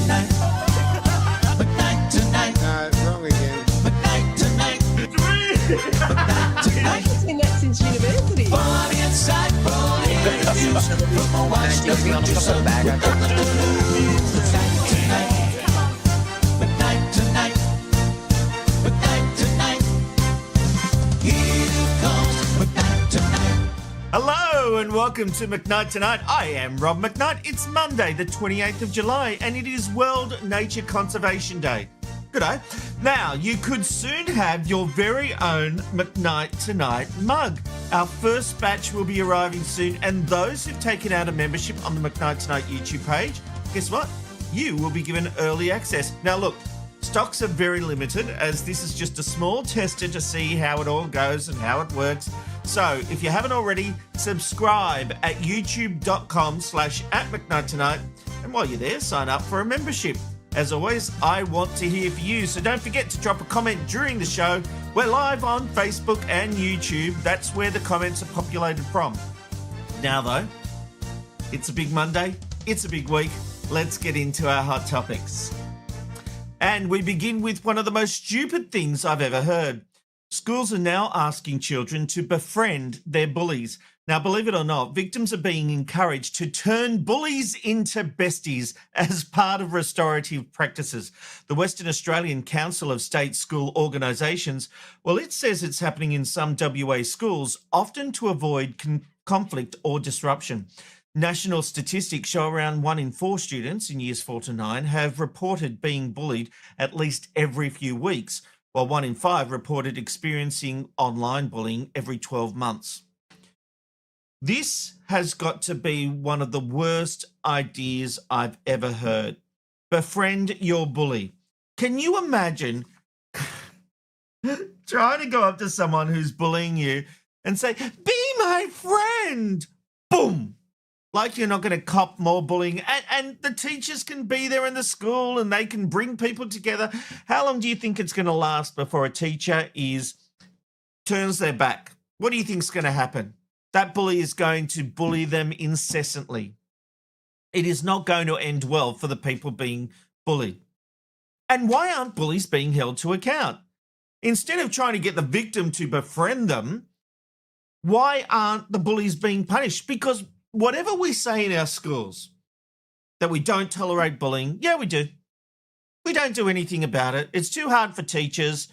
tonight. McKnight tonight. Wrong again. McKnight tonight. McKnight tonight. I've seen that since university. Fun, insight, bullying reviews from a wide screen to some McKnight tonight. McKnight tonight. McKnight tonight. Here comes McKnight tonight. Hello and welcome to McKnight Tonight. I am Rob McKnight. It's Monday, the 28th of July, and it is World Nature Conservation Day. Good day. Now, you could soon have your very own McKnight Tonight mug. Our first batch will be arriving soon, and those who've taken out a membership on the McKnight Tonight YouTube page, guess what? You will be given early access. Now, look, stocks are very limited, as this is just a small tester to see how it all goes and how it works. So if you haven't already, subscribe at youtube.com/@McKnightTonight. And while you're there, sign up for a membership. As always, I want to hear from you, so don't forget to drop a comment during the show. We're live on Facebook and YouTube. That's where the comments are populated from. Now though, it's a big Monday, it's a big week. Let's get into our hot topics. And we begin with one of the most stupid things I've ever heard. Schools are now asking children to befriend their bullies. Now, believe it or not, victims are being encouraged to turn bullies into besties as part of restorative practices. The Western Australian Council of State School Organisations, well, it says it's happening in some WA schools, often to avoid conflict or disruption. National statistics show around 1 in 4 students in years 4 to 9 have reported being bullied at least every few weeks, while 1 in 5 reported experiencing online bullying every 12 months. This has got to be one of the worst ideas I've ever heard. Befriend your bully. Can you imagine trying to go up to someone who's bullying you and say, "Be my friend"? Boom. Like you're not going to cop more bullying. And the teachers can be there in the school and they can bring people together. How long do you think it's going to last before a teacher turns their back? What do you think is going to happen? That bully is going to bully them incessantly. It is not going to end well for the people being bullied. And why aren't bullies being held to account? Instead of trying to get the victim to befriend them, why aren't the bullies being punished? Because whatever we say in our schools, that we don't tolerate bullying, yeah, we do. We don't do anything about it. It's too hard for teachers.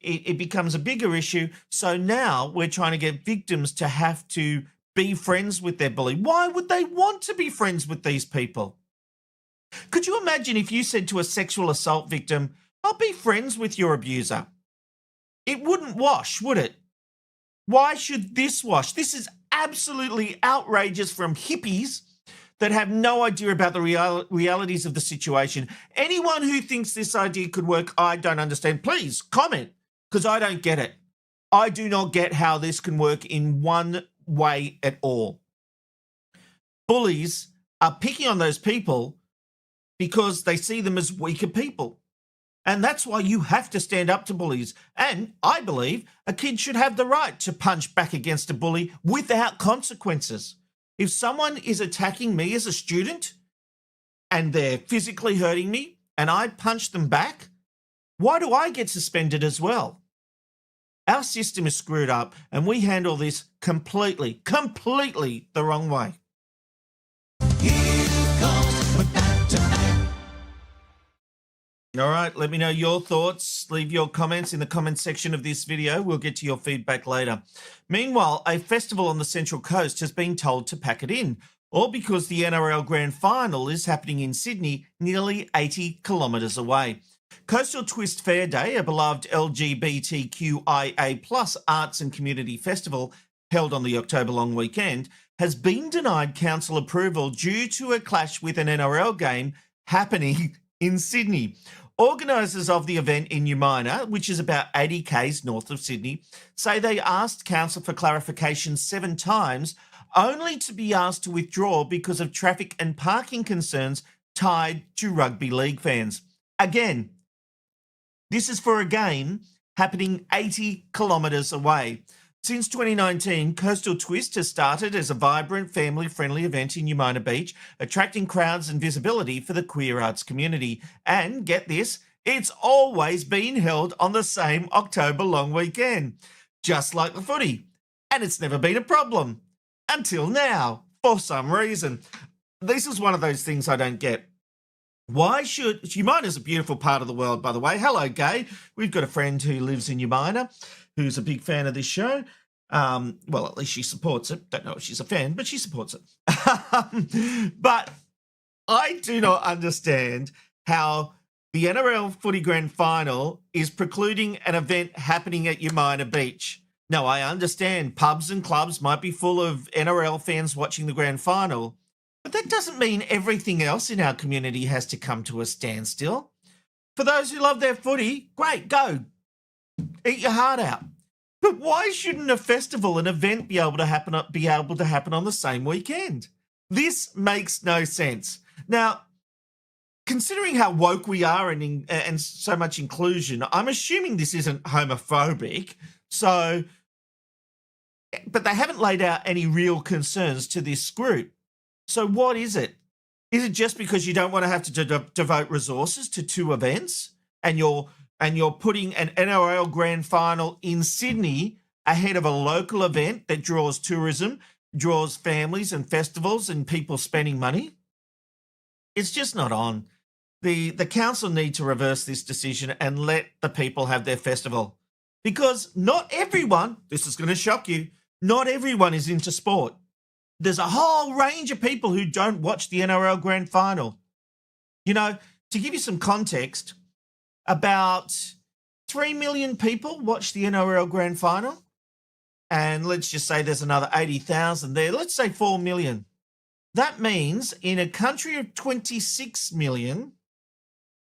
It becomes a bigger issue. So now we're trying to get victims to have to be friends with their bully. Why would they want to be friends with these people? Could you imagine if you said to a sexual assault victim, "I'll be friends with your abuser"? It wouldn't wash, would it? Why should this wash? This is absolutely outrageous from hippies that have no idea about the realities of the situation. Anyone who thinks this idea could work, I don't understand. Please comment, because I don't get it. I do not get how this can work in one way at all. Bullies are picking on those people because they see them as weaker people. And that's why you have to stand up to bullies. And I believe a kid should have the right to punch back against a bully without consequences. If someone is attacking me as a student and they're physically hurting me and I punch them back, why do I get suspended as well? Our system is screwed up and we handle this completely the wrong way. Here comes McKnight tonight. All right, let me know your thoughts. Leave your comments in the comments section of this video. We'll get to your feedback later. Meanwhile, a festival on the Central Coast has been told to pack it in, all because the NRL Grand Final is happening in Sydney, nearly 80 kilometres away. Coastal Twist Fair Day, a beloved LGBTQIA+ arts and community festival held on the October long weekend, has been denied council approval due to a clash with an NRL game happening in Sydney. Organisers of the event in Umina, which is about 80 k's north of Sydney, say they asked council for clarification 7 times, only to be asked to withdraw because of traffic and parking concerns tied to rugby league fans. Again, this is for a game happening 80 kilometres away. Since 2019, Coastal Twist has started as a vibrant, family-friendly event in Umina Beach, attracting crowds and visibility for the queer arts community. And get this, it's always been held on the same October long weekend, just like the footy. And it's never been a problem. Until now, for some reason. This is one of those things I don't get. Why should... Umina's a beautiful part of the world, by the way. Hello, Gay. We've got a friend who lives in Umina who's a big fan of this show. Well, at least she supports it. Don't know if she's a fan, but she supports it. But I do not understand how the NRL Footy Grand Final is precluding an event happening at Umina Beach. Now, I understand pubs and clubs might be full of NRL fans watching the Grand Final, but that doesn't mean everything else in our community has to come to a standstill. For those who love their footy, great, go. Eat your heart out. But why shouldn't a festival, an event be able to happen on the same weekend? This makes no sense. Now, considering how woke we are and so much inclusion, I'm assuming this isn't homophobic. So, but they haven't laid out any real concerns to this group. So what is it? Is it just because you don't want to have to devote resources to two events and you're putting an NRL Grand Final in Sydney ahead of a local event that draws tourism, draws families and festivals and people spending money? It's just not on. The council need to reverse this decision and let the people have their festival. Because not everyone, this is going to shock you, not everyone is into sport. There's a whole range of people who don't watch the NRL Grand Final. You know, to give you some context, about 3 million people watch the NRL Grand Final. And let's just say there's another 80,000 there. Let's say 4 million. That means in a country of 26 million,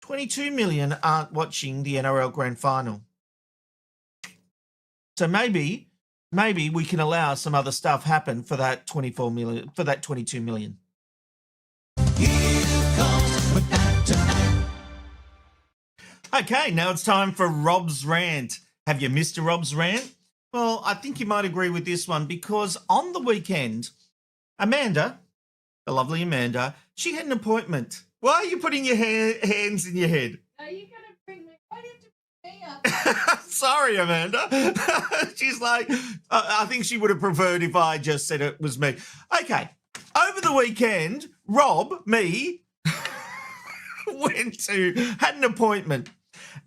22 million aren't watching the NRL Grand Final. So maybe we can allow some other stuff happen for that 24 million, for that 22 million. Okay, now it's time for Rob's Rant. Have you missed a Rob's Rant? Well, I think you might agree with this one because on the weekend, Amanda, the lovely Amanda, she had an appointment. Why are you putting your hands in your head? Are you going to bring me? Why do you have to bring me up? Sorry, Amanda. She's like, I think she would have preferred if I just said it was me. Okay, over the weekend, Rob, me, had an appointment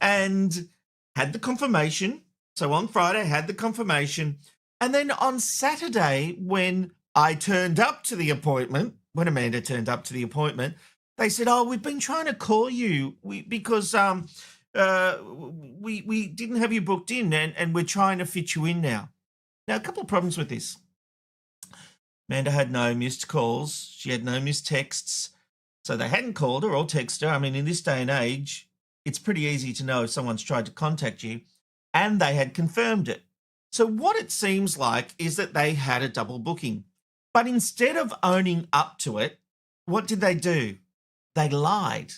and had the confirmation. So on Friday, had the confirmation. And then on Saturday, when I turned up to the appointment, when Amanda turned up to the appointment, they said, oh, we've been trying to call you because we didn't have you booked in and we're trying to fit you in now. Now, a couple of problems with this. Amanda had no missed calls. She had no missed texts. So they hadn't called her or texted her. I mean, in this day and age, it's pretty easy to know if someone's tried to contact you, and they had confirmed it. So what it seems like is that they had a double booking. But instead of owning up to it, what did they do? They lied.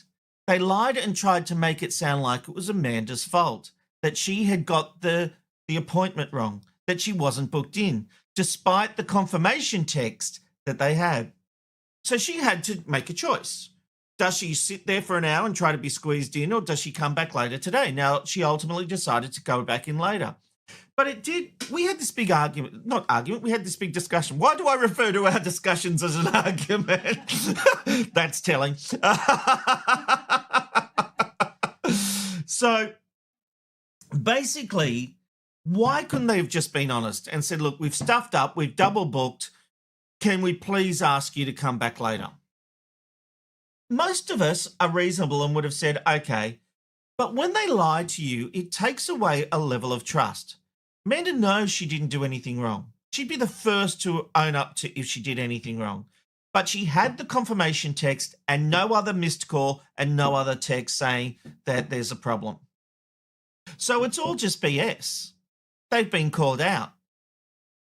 They lied and tried to make it sound like it was Amanda's fault, that she had got the appointment wrong, that she wasn't booked in, despite the confirmation text that they had. So she had to make a choice. Does she sit there for an hour and try to be squeezed in, or does she come back later today? Now, she ultimately decided to go back in later. But we had this big we had this big discussion. Why do I refer to our discussions as an argument? That's telling. So basically, why couldn't they have just been honest and said, look, we've stuffed up, we've double booked. Can we please ask you to come back later? Most of us are reasonable and would have said, okay. But when they lie to you, it takes away a level of trust. Amanda knows she didn't do anything wrong. She'd be the first to own up to if she did anything wrong. But she had the confirmation text and no other missed call and no other text saying that there's a problem. So it's all just BS. They've been called out.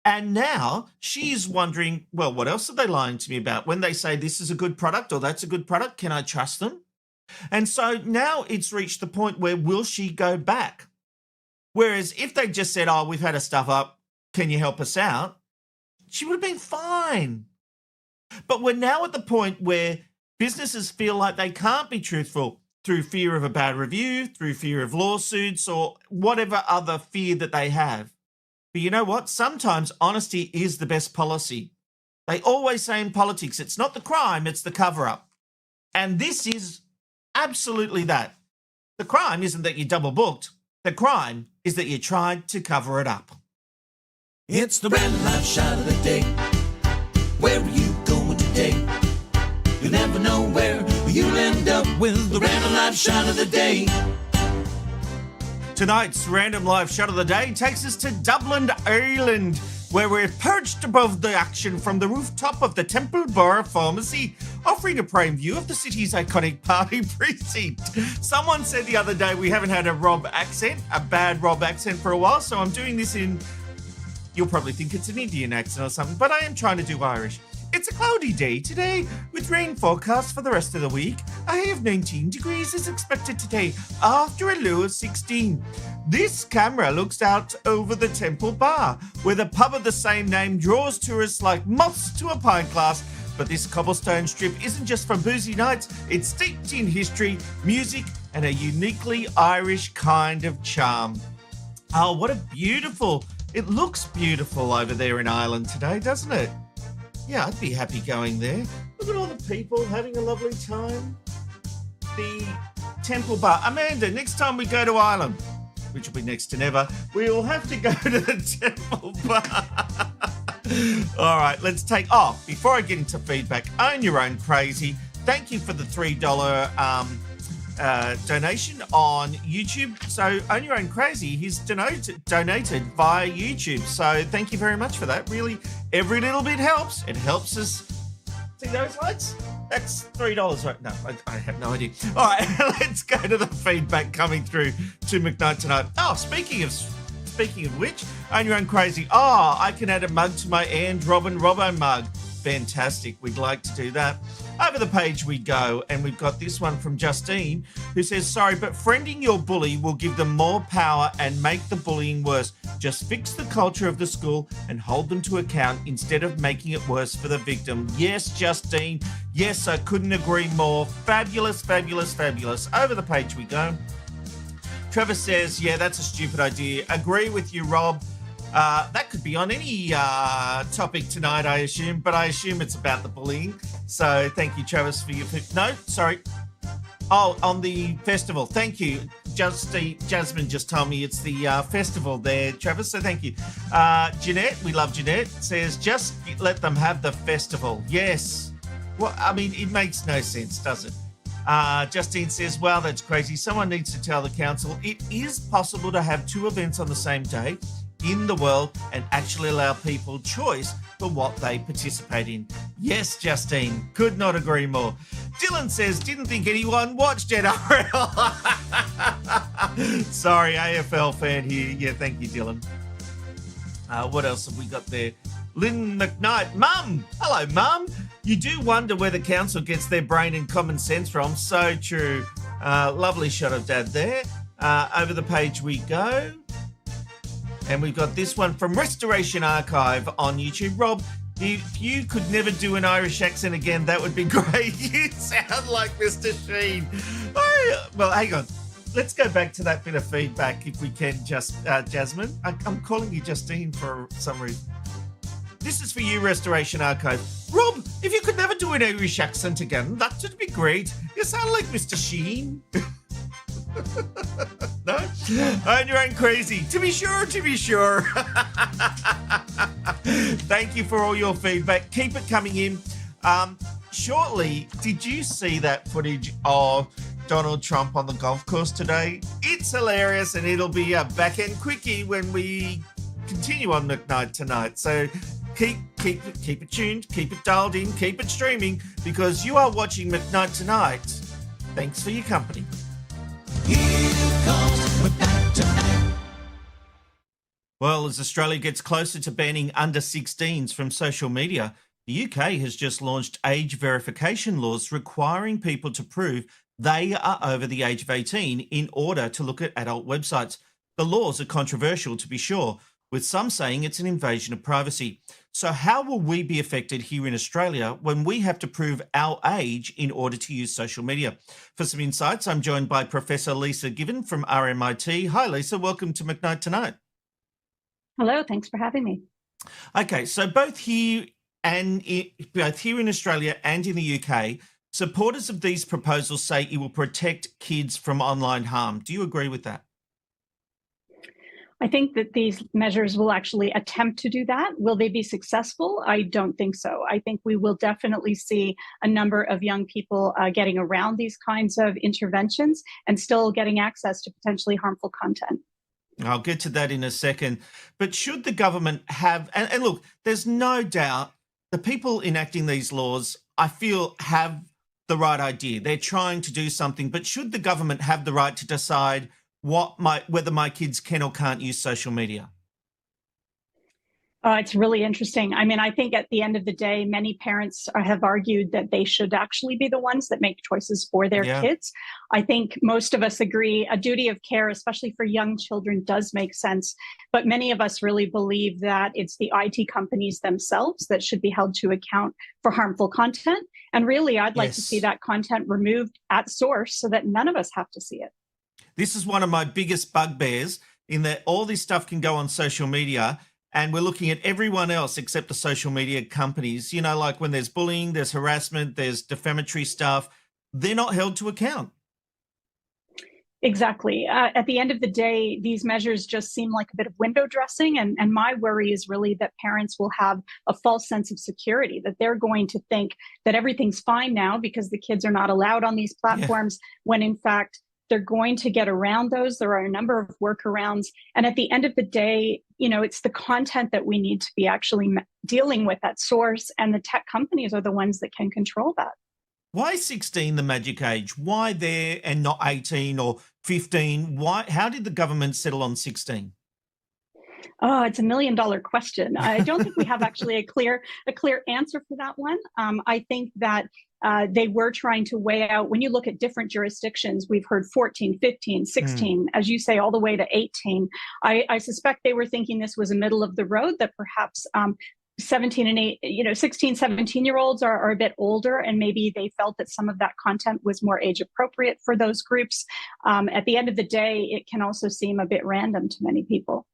And now she's wondering, well, what else are they lying to me about? When they say this is a good product or that's a good product, can I trust them? And so now it's reached the point where will she go back? Whereas if they just said, oh, we've had a stuff up, can you help us out? She would have been fine. But we're now at the point where businesses feel like they can't be truthful through fear of a bad review, through fear of lawsuits, or whatever other fear that they have. But you know what? Sometimes honesty is the best policy. They always say in politics, it's not the crime, it's the cover-up. And this is absolutely that. The crime isn't that you double booked. The crime is that you tried to cover it up. It's the random life shot of the day. Where are you going today? You never know where you'll end up with the random life shot of the day. Tonight's random live shot of the day takes us to Dublin, Ireland, where we're perched above the action from the rooftop of the Temple Bar Pharmacy, offering a prime view of the city's iconic party precinct. Someone said the other day we haven't had a bad Rob accent for a while, so I'm doing this in, you'll probably think it's an Indian accent or something, but I am trying to do Irish. It's a cloudy day today, with rain forecast for the rest of the week. A high of 19 degrees is expected today, after a low of 16. This camera looks out over the Temple Bar, where the pub of the same name draws tourists like moths to a pint glass. But this cobblestone strip isn't just for boozy nights, it's steeped in history, music, and a uniquely Irish kind of charm. Oh, what a beautiful, it looks beautiful over there in Ireland today, doesn't it? Yeah, I'd be happy going there. Look at all the people having a lovely time. The Temple Bar. Amanda, next time we go to Ireland, which will be next to never, we will have to go to the Temple Bar. All right, let's take... Oh, before I get into feedback, Own Your Own Crazy. Thank you for the $3 donation on YouTube. So Own Your Own Crazy, he's donated via YouTube. So thank you very much for that. Really, every little bit helps. It helps us. See those lights? That's $3, right? No, I have no idea. All right, let's go to the feedback coming through to McKnight tonight. Oh, speaking of which, Own Your Own Crazy. Oh, I can add a mug to my and Robin Robbo mug. Fantastic. We'd like to do that. Over the page we go, and we've got this one from Justine, who says, sorry, but friending your bully will give them more power and make the bullying worse. Just fix the culture of the school and hold them to account instead of making it worse for the victim. Yes, Justine. Yes, I couldn't agree more. Fabulous, fabulous, fabulous. Over the page we go. Trevor says, yeah, that's a stupid idea. Agree with you, Rob. That could be on any topic tonight, I assume, but I assume it's about the bullying. So thank you, Travis, for your... No, sorry. Oh, on the festival. Thank you. Jasmine just told me it's the festival there, Travis, so thank you. Jeanette, we love Jeanette, says, just let them have the festival. Yes. Well, I mean, it makes no sense, does it? Justine says, wow, that's crazy. Someone needs to tell the council it is possible to have two events on the same day in the world and actually allow people choice for what they participate in. Yes, Justine, could not agree more. Dylan says, didn't think anyone watched NRL. Sorry, AFL fan here. Yeah, thank you, Dylan. What else have we got there? Lynn McKnight. Mum! Hello, Mum. You do wonder where the council gets their brain and common sense from. So true. Lovely shot of Dad there. Over the page we go. And we've got this one from Restoration Archive on YouTube. Rob, if you could never do an Irish accent again, that would be great. You sound like Mr. Sheen. Well, hang on. Let's go back to that bit of feedback if we can, Jasmine. I'm calling you Justine for some reason. This is for you, Restoration Archive. Rob, if you could never do an Irish accent again, that would be great. You sound like Mr. Sheen. No? Own Your Own Crazy. To be sure, to be sure. Thank you for all your feedback. Keep it coming in. Shortly, did you see that footage of Donald Trump on the golf course today? It's hilarious, and it'll be a back-end quickie when we continue on McKnight tonight. So keep it tuned, keep it dialed in, keep it streaming, because you are watching McKnight tonight. Thanks for your company. Well, as Australia gets closer to banning under 16s from social media, the UK has just launched age verification laws requiring people to prove they are over the age of 18 in order to look at adult websites. The laws are controversial, to be sure. with some saying it's an invasion of privacy. So, how will we be affected here in Australia when we have to prove our age in order to use social media? For some insights, I'm joined by Professor Lisa Given from RMIT. Hi, Lisa. Welcome to McKnight Tonight. Hello, thanks for having me. Okay, so both here in Australia and in the UK, supporters of these proposals say it will protect kids from online harm. Do you agree with that? I think that these measures will actually attempt to do that. Will they be successful? I don't think so. I think we will definitely see a number of young people getting around these kinds of interventions and still getting access to potentially harmful content. I'll get to that in a second. But should the government have, and look, there's no doubt the people enacting these laws, I feel, have the right idea. They're trying to do something, but should the government have the right to decide whether my kids can or can't use social media? It's really interesting. I mean, I think at the end of the day, many parents have argued that they should actually be the ones that make choices for their kids. I think most of us agree a duty of care, especially for young children, does make sense. But many of us really believe that it's the IT companies themselves that should be held to account for harmful content. And really, I'd like to see that content removed at source so that none of us have to see it. This is one of my biggest bugbears, in that all this stuff can go on social media and we're looking at everyone else except the social media companies. You know, like when there's bullying, there's harassment, there's defamatory stuff, they're not held to account. Exactly. At the end of the day, these measures just seem like a bit of window dressing. And my worry is really that parents will have a false sense of security, that they're going to think that everything's fine now because the kids are not allowed on these platforms, when in fact, they're going to get around those. There are a number of workarounds. And at the end of the day, you know, it's the content that we need to be actually dealing with at source. And the tech companies are the ones that can control that. Why 16 the magic age? Why there and not 18 or 15? How did the government settle on 16? Oh, it's $1 million question. I don't think we have actually a clear answer for that one. I think that they were trying to weigh out, when you look at different jurisdictions, we've heard 14, 15, 16, as you say, all the way to 18. I suspect they were thinking this was a middle of the road, that perhaps 17 and 16, 17-year-olds are a bit older, and maybe they felt that some of that content was more age appropriate for those groups. At the end of the day, it can also seem a bit random to many people.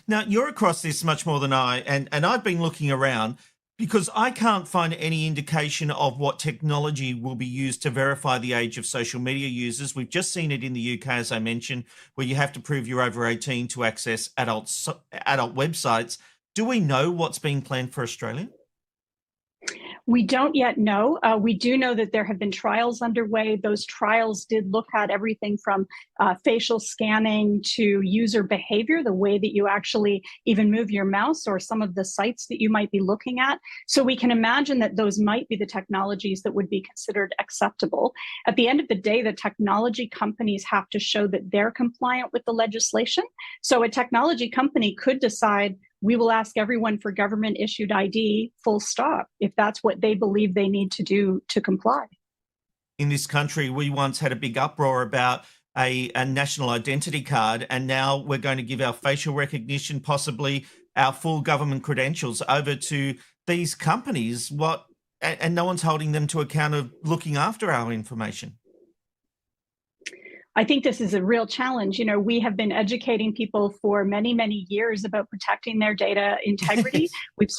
Now, you're across this much more than I, and I've been looking around because I can't find any indication of what technology will be used to verify the age of social media users. We've just seen it in the UK, as I mentioned, where you have to prove you're over 18 to access adult websites. Do we know what's being planned for Australia? We don't yet know. We do know that there have been trials underway. Those trials did look at everything from facial scanning to user behavior, the way that you actually even move your mouse, or some of the sites that you might be looking at. So we can imagine that those might be the technologies that would be considered acceptable. At the end of the day, the technology companies have to show that they're compliant with the legislation. So a technology company could decide, we will ask everyone for government issued ID, full stop, if that's what they believe they need to do to comply. In this country, we once had a big uproar about a national identity card, and now we're going to give our facial recognition, possibly our full government credentials, over to these companies. And no one's holding them to account of looking after our information. I think this is a real challenge. You know, we have been educating people for many, many years about protecting their data integrity. We've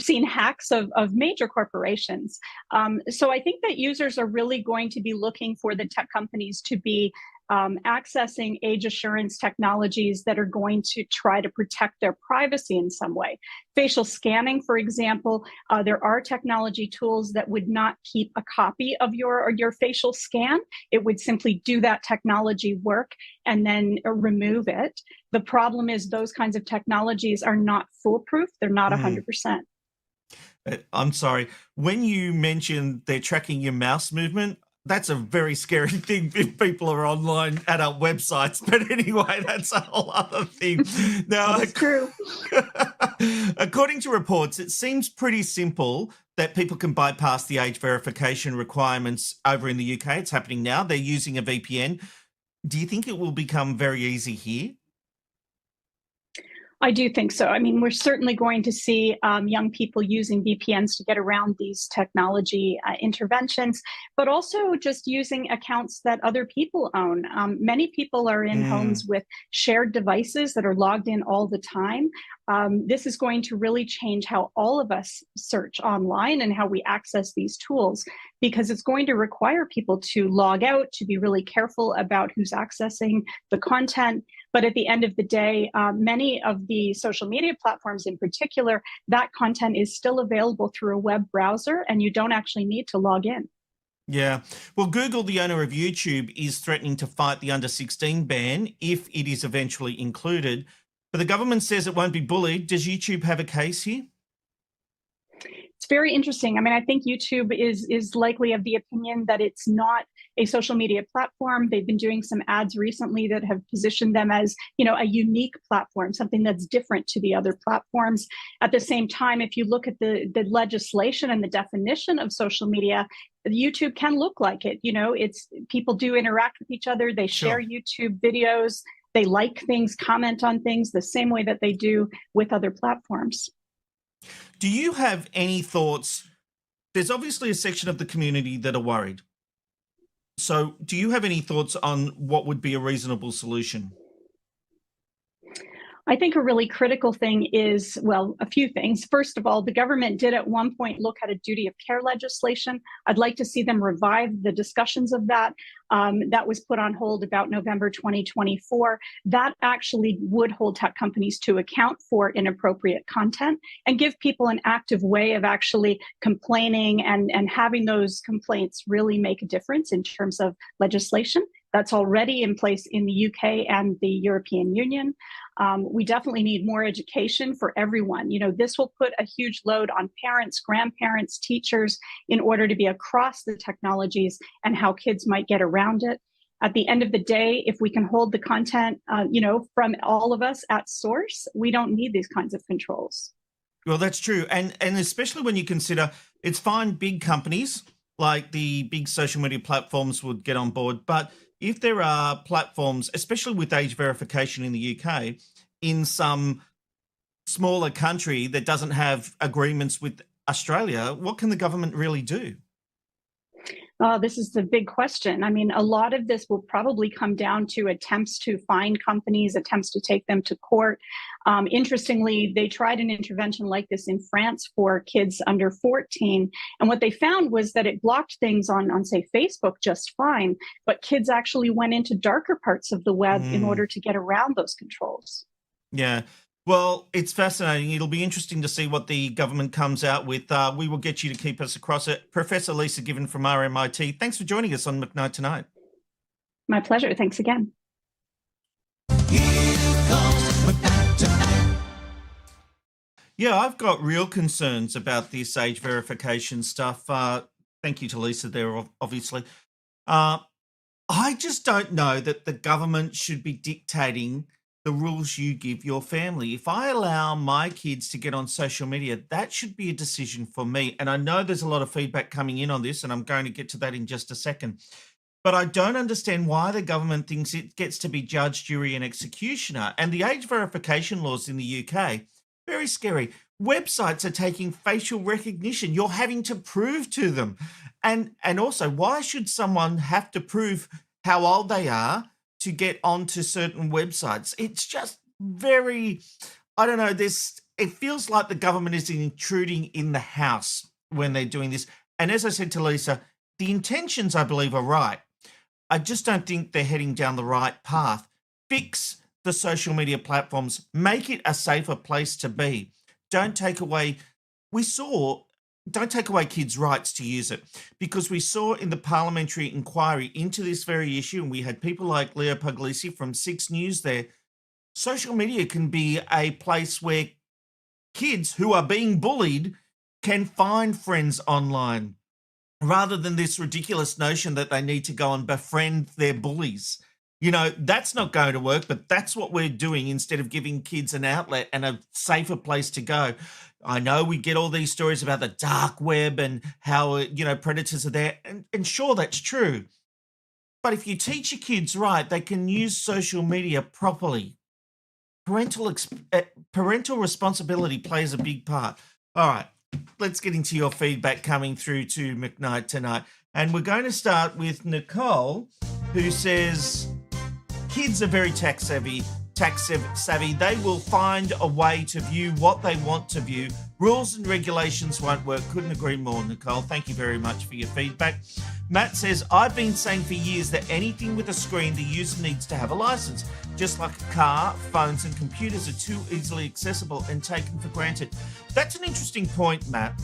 seen hacks of major corporations. So I think that users are really going to be looking for the tech companies to be accessing age assurance technologies that are going to try to protect their privacy in some way. Facial scanning, for example, there are technology tools that would not keep a copy of your facial scan. It would simply do that technology work and then remove it. The problem is those kinds of technologies are not foolproof. They're not 100%. I'm sorry. When you mentioned they're tracking your mouse movement, that's a very scary thing if people are online adult websites. But anyway, that's a whole other thing. Now, that's true. According to reports, it seems pretty simple that people can bypass the age verification requirements over in the UK. It's happening now. They're using a VPN. Do you think it will become very easy here? I do think so. I mean, we're certainly going to see young people using VPNs to get around these technology interventions, but also just using accounts that other people own. Many people are in Mm, homes with shared devices that are logged in all the time. This is going to really change how all of us search online and how we access these tools, because it's going to require people to log out, to be really careful about who's accessing the content. But at the end of the day, many of the social media platforms in particular, that content is still available through a web browser, and you don't actually need to log in. yeah. Well, Google, the owner of YouTube, is threatening to fight the under 16 ban if it is eventually included. But the government says it won't be bullied. Does YouTube have a case here? It's very interesting. I mean, I think YouTube is likely of the opinion that it's not a social media platform. They've been doing some ads recently that have positioned them as, a unique platform, something that's different to the other platforms. At the same time, if you look at the legislation and the definition of social media, YouTube can look like it. It's people do interact with each other. They share Sure. YouTube videos. They like things, comment on things the same way that they do with other platforms. Do you have any thoughts? There's obviously a section of the community that are worried. So, do you have any thoughts on what would be a reasonable solution? I think a really critical thing is, well, a few things. First of all, the government did at one point look at a duty of care legislation. I'd like to see them revive the discussions of that. That was put on hold about November 2024. That actually would hold tech companies to account for inappropriate content and give people an active way of actually complaining and having those complaints really make a difference in terms of legislation. That's already in place in the UK and the European Union. We definitely need more education for everyone. This will put a huge load on parents, grandparents, teachers in order to be across the technologies and how kids might get around it. At the end of the day, if we can hold the content, from all of us at source, we don't need these kinds of controls. Well, that's true. And especially when you consider it's fine big companies like the big social media platforms would get on board, but if there are platforms, especially with age verification in the UK, in some smaller country that doesn't have agreements with Australia, what can the government really do? This is the big question. I mean, a lot of this will probably come down to attempts to find companies, attempts to take them to court. Interestingly, they tried an intervention like this in France for kids under 14. And what they found was that it blocked things on say, Facebook just fine, but kids actually went into darker parts of the web in Mm, order to get around those controls. yeah. Well, it's fascinating. It'll be interesting to see what the government comes out with. We will get you to keep us across it. Professor Lisa Given from RMIT, thanks for joining us on McKnight Tonight. My pleasure. Thanks again. Here comes McKnight tonight. Yeah, I've got real concerns about this age verification stuff. Thank you to Lisa there, obviously. Uh, I just don't know that the government should be dictating the rules you give your family. If I allow my kids to get on social media, that should be a decision for me. And I know there's a lot of feedback coming in on this, and I'm going to get to that in just a second. But I don't understand why the government thinks it gets to be judge, jury, and executioner. And the age verification laws in the UK, very scary. Websites are taking facial recognition. You're having to prove to them. And also, why should someone have to prove how old they are to get onto certain websites? It's just very, I don't know, it feels like the government is intruding in the house when they're doing this. And as I said to Lisa, the intentions, I believe, are right. I just don't think they're heading down the right path. Fix the social media platforms, make it a safer place to be. Don't take away, don't take away kids' rights to use it, because we saw in the parliamentary inquiry into this very issue, and we had people like Leo Puglisi from 6 News there. Social media can be a place where kids who are being bullied can find friends online, rather than this ridiculous notion that they need to go and befriend their bullies. That's not going to work, but that's what we're doing instead of giving kids an outlet and a safer place to go. I know we get all these stories about the dark web and how, predators are there. And sure, that's true. But if you teach your kids right, they can use social media properly. parental responsibility plays a big part. All right, let's get into your feedback coming through to McKnight tonight. And we're going to start with Nicole, who says, kids are very tech savvy. They will find a way to view what they want to view. Rules and regulations won't work. Couldn't agree more, Nicole. Thank you very much for your feedback. Matt says, I've been saying for years that anything with a screen, the user needs to have a license. Just like a car, phones and computers are too easily accessible and taken for granted. That's an interesting point, Matt.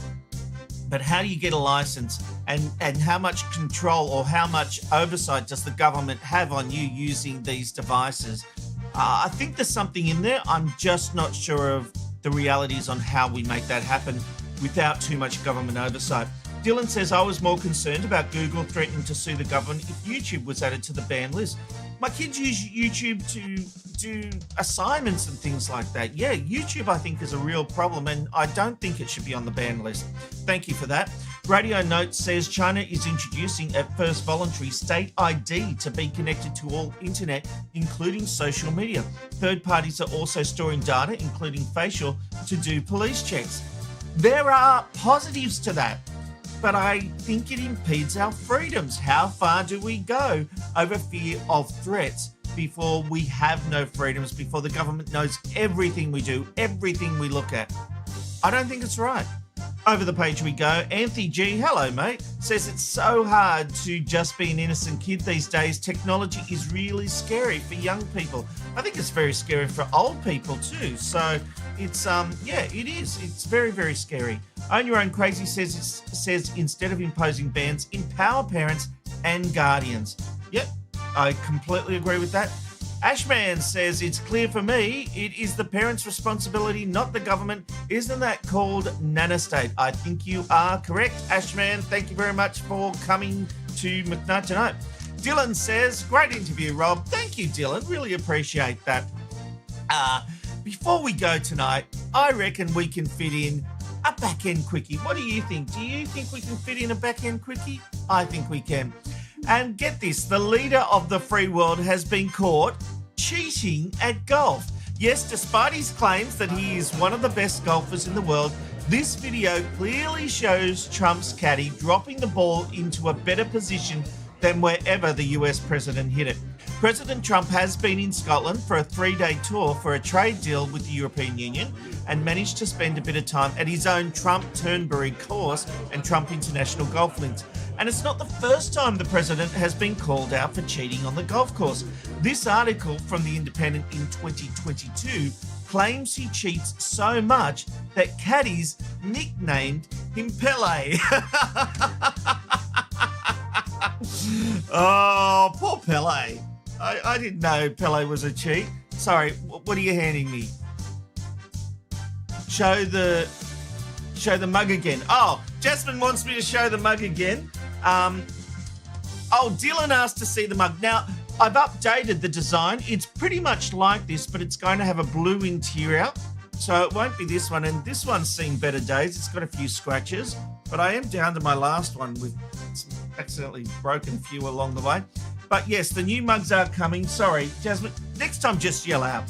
But how do you get a license, and how much control or how much oversight does the government have on you using these devices? I think there's something in there. I'm just not sure of the realities on how we make that happen without too much government oversight. Dylan says, I was more concerned about Google threatening to sue the government if YouTube was added to the banned list. My kids use YouTube to do assignments and things like that. Yeah, YouTube, I think, is a real problem, and I don't think it should be on the banned list. Thank you for that. Radio Notes says China is introducing at first voluntary state ID to be connected to all internet, including social media. Third parties are also storing data, including facial, to do police checks. There are positives to that, but I think it impedes our freedoms. How far do we go over fear of threats before we have no freedoms, before the government knows everything we do, everything we look at? I don't think it's right. Over the page we go. Anthony G, hello mate, says it's so hard to just be an innocent kid these days. Technology is really scary for young people. I think it's very scary for old people too. So it's yeah, it is. It's very, very scary. Own Your Own Crazy says instead of imposing bans, empower parents and guardians. Yep, I completely agree with that. Ashman says, it's clear for me, it is the parents' responsibility, not the government. Isn't that called nanostate? I think you are correct, Ashman. Thank you very much for coming to McKnight tonight. Dylan says, great interview, Rob. Thank you, Dylan. Really appreciate that. Before we go tonight, I reckon we can fit in a back-end quickie. What do you think? Do you think we can fit in a back-end quickie? I think we can. And get this, the leader of the free world has been caught cheating at golf. Yes, despite his claims that he is one of the best golfers in the world, this video clearly shows Trump's caddy dropping the ball into a better position than wherever the US president hit it. President Trump has been in Scotland for a 3-day tour for a trade deal with the European Union and managed to spend a bit of time at his own Trump Turnberry course and Trump International Golf Links. And it's not the first time the president has been called out for cheating on the golf course. This article from The Independent in 2022 claims he cheats so much that caddies nicknamed him Pele. Oh, poor Pele. I didn't know Pele was a cheat. Sorry, what are you handing me? Show the mug again. Oh, Jasmine wants me to show the mug again. Dylan asked to see the mug. Now, I've updated the design. It's pretty much like this, but it's going to have a blue interior. So it won't be this one. And this one's seen better days. It's got a few scratches, but I am down to my last one with accidentally broken few along the way. But yes, the new mugs are coming. Sorry, Jasmine, next time just yell out.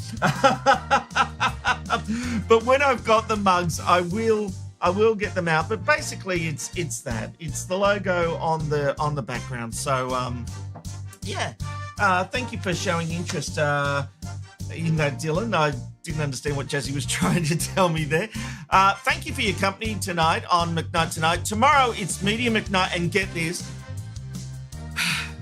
But when I've got the mugs, I will get them out. But basically it's that. It's the logo on the background. So yeah. Thank you for showing interest in that, Dylan. I didn't understand what Jazzy was trying to tell me there. Thank you for your company tonight on McKnight Tonight. Tomorrow it's Media McKnight, and get this,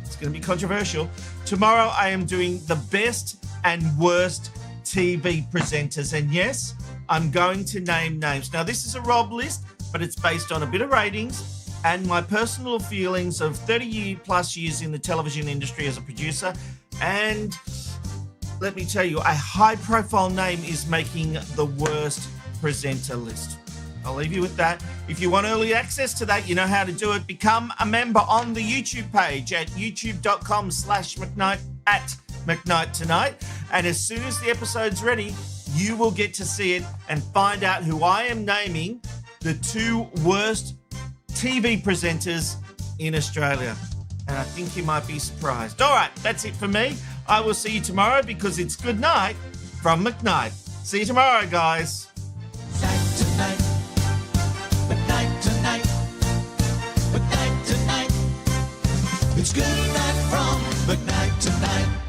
it's going to be controversial. Tomorrow I am doing the best and worst TV presenters, and yes, I'm going to name names. Now this is a Rob list, but it's based on a bit of ratings and my personal feelings of 30 plus years in the television industry as a producer. And let me tell you, a high-profile name is making the worst presenter list. I'll leave you with that. If you want early access to that, you know how to do it. Become a member on the YouTube page at youtube.com/McKnight at McKnight Tonight. And as soon as the episode's ready, you will get to see it and find out who I am naming the 2 worst TV presenters in Australia. And I think you might be surprised. All right, that's it for me. I will see you tomorrow because it's good night from McKnight. See you tomorrow, guys. Night tonight. McKnight tonight. McKnight tonight. It's good night from McKnight tonight.